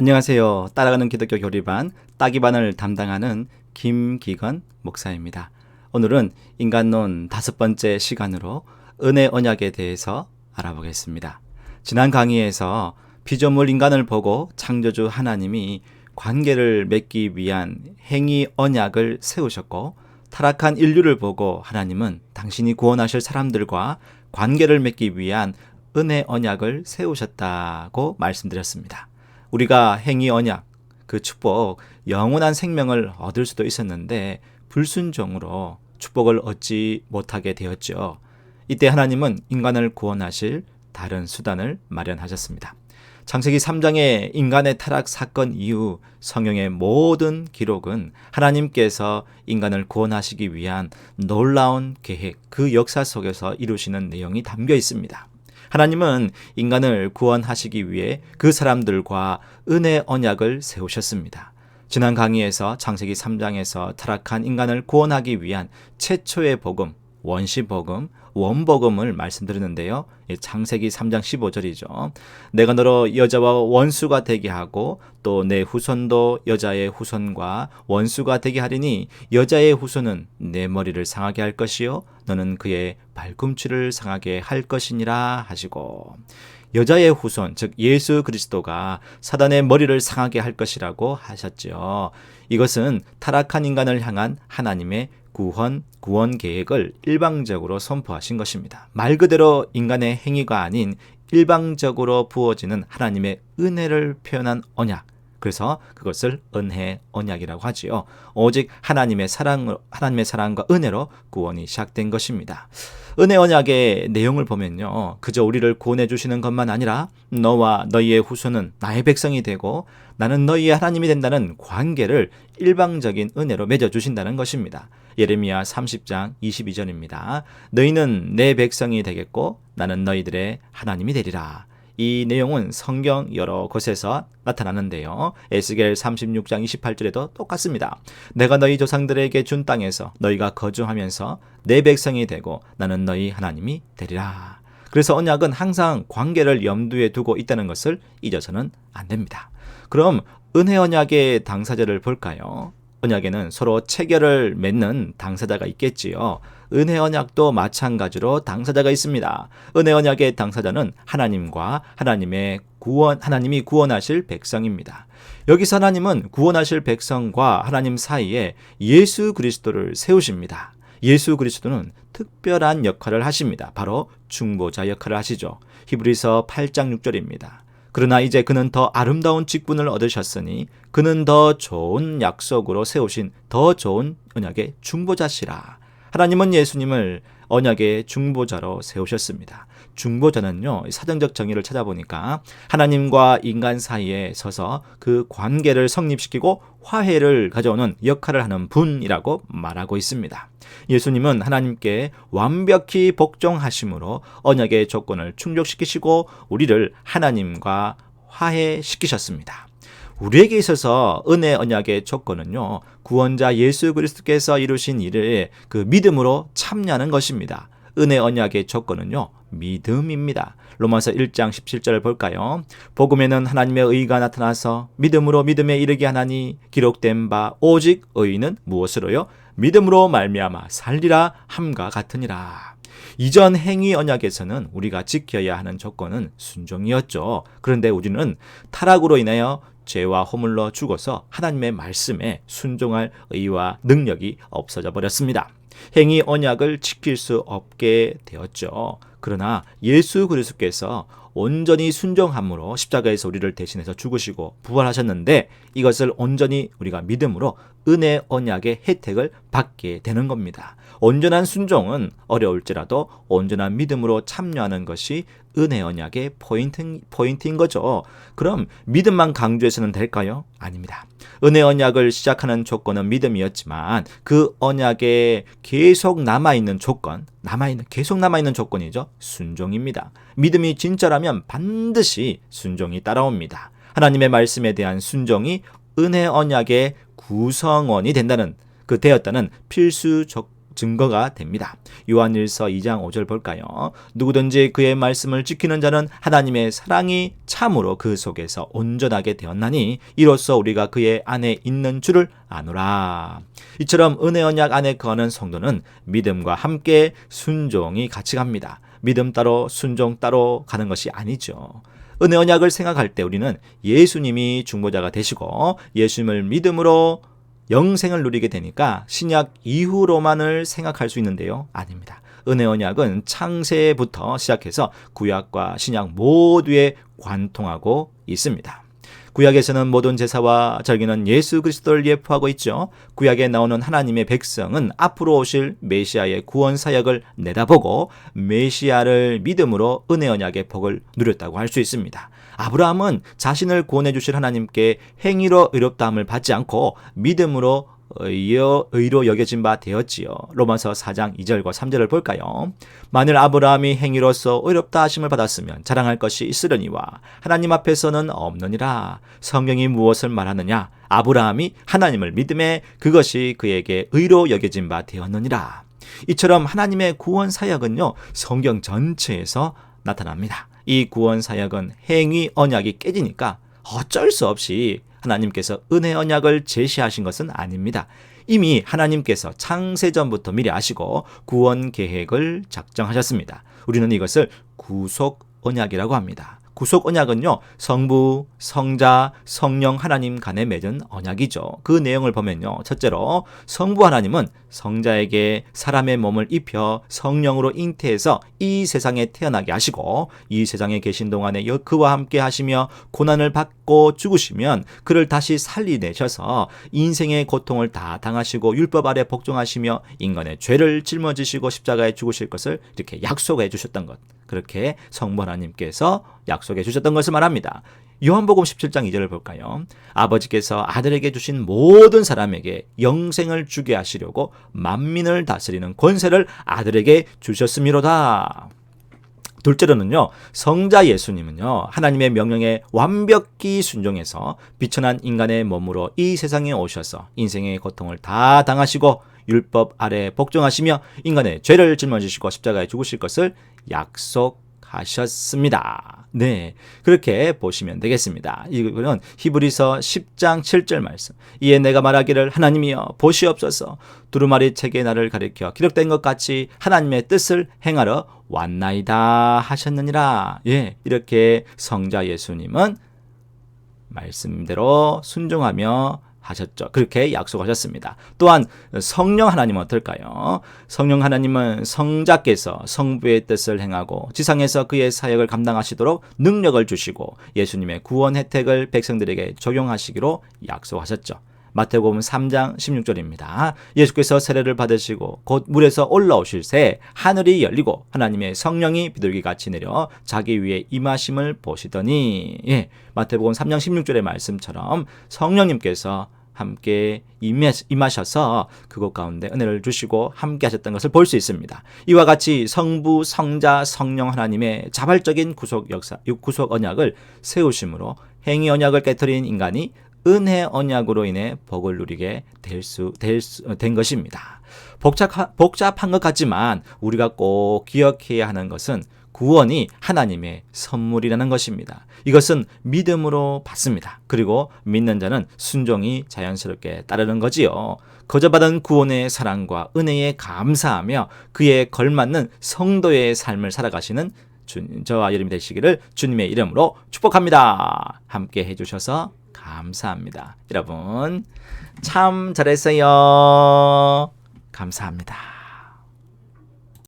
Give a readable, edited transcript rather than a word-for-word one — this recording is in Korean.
안녕하세요. 따라가는 기독교 교리반 따기반을 담당하는 김기건 목사입니다. 오늘은 인간론 5번째 시간으로 은혜 언약에 대해서 알아보겠습니다. 지난 강의에서 피조물 인간을 보고 창조주 하나님이 관계를 맺기 위한 행위 언약을 세우셨고, 타락한 인류를 보고 하나님은 당신이 구원하실 사람들과 관계를 맺기 위한 은혜 언약을 세우셨다고 말씀드렸습니다. 우리가 행위 언약, 그 축복, 영원한 생명을 얻을 수도 있었는데 불순종으로 축복을 얻지 못하게 되었죠. 이때 하나님은 인간을 구원하실 다른 수단을 마련하셨습니다. 창세기 3장의 인간의 타락 사건 이후 성경의 모든 기록은 하나님께서 인간을 구원하시기 위한 놀라운 계획, 그 역사 속에서 이루시는 내용이 담겨 있습니다. 하나님은 인간을 구원하시기 위해 그 사람들과 은혜 언약을 세우셨습니다. 지난 강의에서 창세기 3장에서 타락한 인간을 구원하기 위한 최초의 복음, 원시복음, 원복음을 말씀드렸는데요. 창세기 3장 15절이죠. 내가 너로 여자와 원수가 되게 하고 또 내 후손도 여자의 후손과 원수가 되게 하리니 여자의 후손은 내 머리를 상하게 할 것이요 너는 그의 발꿈치를 상하게 할 것이니라 하시고, 여자의 후손, 즉 예수 그리스도가 사단의 머리를 상하게 할 것이라고 하셨죠. 이것은 타락한 인간을 향한 하나님의 구원 계획을 일방적으로 선포하신 것입니다. 말 그대로 인간의 행위가 아닌 일방적으로 부어지는 하나님의 은혜를 표현한 언약, 그래서 그것을 은혜 언약이라고 하지요. 오직 하나님의 사랑과 은혜로 구원이 시작된 것입니다. 은혜 언약의 내용을 보면요, 그저 우리를 구원해 주시는 것만 아니라 너와 너희의 후손은 나의 백성이 되고 나는 너희의 하나님이 된다는 관계를 일방적인 은혜로 맺어주신다는 것입니다. 예레미야 30장 22절입니다. 너희는 내 백성이 되겠고 나는 너희들의 하나님이 되리라. 이 내용은 성경 여러 곳에서 나타나는데요. 에스겔 36장 28절에도 똑같습니다. 내가 너희 조상들에게 준 땅에서 너희가 거주하면서 내 백성이 되고 나는 너희 하나님이 되리라. 그래서 언약은 항상 관계를 염두에 두고 있다는 것을 잊어서는 안 됩니다. 그럼 은혜 언약의 당사자를 볼까요? 언약에는 서로 체결을 맺는 당사자가 있겠지요. 은혜 언약도 마찬가지로 당사자가 있습니다. 은혜 언약의 당사자는 하나님과 하나님이 구원하실 백성입니다. 여기서 하나님은 구원하실 백성과 하나님 사이에 예수 그리스도를 세우십니다. 예수 그리스도는 특별한 역할을 하십니다. 바로 중보자 역할을 하시죠. 히브리서 8장 6절입니다. 그러나 이제 그는 더 아름다운 직분을 얻으셨으니 그는 더 좋은 약속으로 세우신 더 좋은 언약의 중보자시라. 하나님은 예수님을 언약의 중보자로 세우셨습니다. 중보자는요, 사전적 정의를 찾아보니까 하나님과 인간 사이에 서서 그 관계를 성립시키고 화해를 가져오는 역할을 하는 분이라고 말하고 있습니다. 예수님은 하나님께 완벽히 복종하심으로 언약의 조건을 충족시키시고 우리를 하나님과 화해시키셨습니다. 우리에게 있어서 은혜 언약의 조건은요, 구원자 예수 그리스도께서 이루신 일을 그 믿음으로 참여하는 것입니다. 은혜 언약의 조건은요, 믿음입니다. 로마서 1장 17절을 볼까요? 복음에는 하나님의 의가 나타나서 믿음으로 믿음에 이르게 하나니 기록된 바 오직 의인은 무엇으로요? 믿음으로 말미암아 살리라 함과 같으니라. 이전 행위 언약에서는 우리가 지켜야 하는 조건은 순종이었죠. 그런데 우리는 타락으로 인하여 죄와 허물로 죽어서 하나님의 말씀에 순종할 의와 능력이 없어져 버렸습니다. 행위 언약을 지킬 수 없게 되었죠. 그러나 예수 그리스도께서 온전히 순종함으로 십자가에서 우리를 대신해서 죽으시고 부활하셨는데, 이것을 온전히 우리가 믿음으로 은혜 언약의 혜택을 받게 되는 겁니다. 온전한 순종은 어려울지라도 온전한 믿음으로 참여하는 것이 은혜 언약의 포인트인 거죠. 그럼 믿음만 강조해서는 될까요? 아닙니다. 은혜 언약을 시작하는 조건은 믿음이었지만 그 언약에 계속 남아있는 조건이죠. 순종입니다. 믿음이 진짜라면 반드시 순종이 따라옵니다. 하나님의 말씀에 대한 순종이 은혜 언약의 구성원이 되었다는 필수 증거가 됩니다. 요한일서 2장 5절 볼까요? 누구든지 그의 말씀을 지키는 자는 하나님의 사랑이 참으로 그 속에서 온전하게 되었나니 이로써 우리가 그의 안에 있는 줄을 아노라. 이처럼 은혜 언약 안에 거하는 성도는 믿음과 함께 순종이 같이 갑니다. 믿음 따로 순종 따로 가는 것이 아니죠. 은혜 언약을 생각할 때 우리는 예수님이 중보자가 되시고 예수님을 믿음으로 영생을 누리게 되니까 신약 이후로만을 생각할 수 있는데요. 아닙니다. 은혜 언약은 창세부터 시작해서 구약과 신약 모두에 관통하고 있습니다. 구약에서는 모든 제사와 절기는 예수 그리스도를 예표하고 있죠. 구약에 나오는 하나님의 백성은 앞으로 오실 메시아의 구원 사역을 내다보고 메시아를 믿음으로 은혜 언약의 복을 누렸다고 할 수 있습니다. 아브라함은 자신을 구원해 주실 하나님께 행위로 의롭다함을 받지 않고 믿음으로 의로 여겨진 바 되었지요. 로마서 4장 2절과 3절을 볼까요? 만일 아브라함이 행위로서 의롭다 하심을 받았으면 자랑할 것이 있으려니와 하나님 앞에서는 없느니라. 성경이 무엇을 말하느냐? 아브라함이 하나님을 믿음에 그것이 그에게 의로 여겨진 바 되었느니라. 이처럼 하나님의 구원 사역은요, 성경 전체에서 나타납니다. 이 구원 사역은 행위 언약이 깨지니까 어쩔 수 없이 하나님께서 은혜 언약을 제시하신 것은 아닙니다. 이미 하나님께서 창세전부터 미리 아시고 구원 계획을 작정하셨습니다. 우리는 이것을 구속 언약이라고 합니다. 구속 언약은요, 성부, 성자, 성령 하나님 간에 맺은 언약이죠. 그 내용을 보면요, 첫째로 성부 하나님은 성자에게 사람의 몸을 입혀 성령으로 잉태해서 이 세상에 태어나게 하시고 이 세상에 계신 동안에 그와 함께 하시며 고난을 받고 죽으시면 그를 다시 살리내셔서 인생의 고통을 다 당하시고 율법 아래 복종하시며 인간의 죄를 짊어지시고 십자가에 죽으실 것을 이렇게 약속해 주셨던 것, 그렇게 성부 하나님께서 약속해 주셨던 것을 말합니다. 요한복음 17장 2절을 볼까요? 아버지께서 아들에게 주신 모든 사람에게 영생을 주게 하시려고 만민을 다스리는 권세를 아들에게 주셨음이로다. 둘째로는요, 성자 예수님은요, 하나님의 명령에 완벽히 순종해서 비천한 인간의 몸으로 이 세상에 오셔서 인생의 고통을 다 당하시고 율법 아래 복종하시며 인간의 죄를 짊어지시고 십자가에 죽으실 것을 약속하셨습니다. 네, 그렇게 보시면 되겠습니다. 이거는 히브리서 10장 7절 말씀. 이에 내가 말하기를 하나님이여 보시옵소서, 두루마리 책에 나를 가리켜 기록된 것 같이 하나님의 뜻을 행하러 왔나이다 하셨느니라. 예, 이렇게 성자 예수님은 말씀대로 순종하며 하셨죠. 그렇게 약속하셨습니다. 또한 성령 하나님은 어떨까요? 성령 하나님은 성자께서 성부의 뜻을 행하고 지상에서 그의 사역을 감당하시도록 능력을 주시고 예수님의 구원 혜택을 백성들에게 적용하시기로 약속하셨죠. 마태복음 3장 16절입니다. 예수께서 세례를 받으시고 곧 물에서 올라오실 새 하늘이 열리고 하나님의 성령이 비둘기같이 내려 자기 위에 임하심을 보시더니, 예, 마태복음 3장 16절의 말씀처럼 성령님께서 함께 임하셔서 그곳 가운데 은혜를 주시고 함께 하셨던 것을 볼 수 있습니다. 이와 같이 성부, 성자, 성령 하나님의 자발적인 구속 역사, 구속 언약을 세우심으로 행위 언약을 깨뜨린 인간이 은혜 언약으로 인해 복을 누리게 된 것입니다. 복잡한 것 같지만 우리가 꼭 기억해야 하는 것은 구원이 하나님의 선물이라는 것입니다. 이것은 믿음으로 받습니다. 그리고 믿는 자는 순종이 자연스럽게 따르는 거지요. 거저 받은 구원의 사랑과 은혜에 감사하며 그에 걸맞는 성도의 삶을 살아가시는 저와 여러분이 되시기를 주님의 이름으로 축복합니다. 함께 해주셔서 감사합니다. 여러분 참 잘했어요. 감사합니다.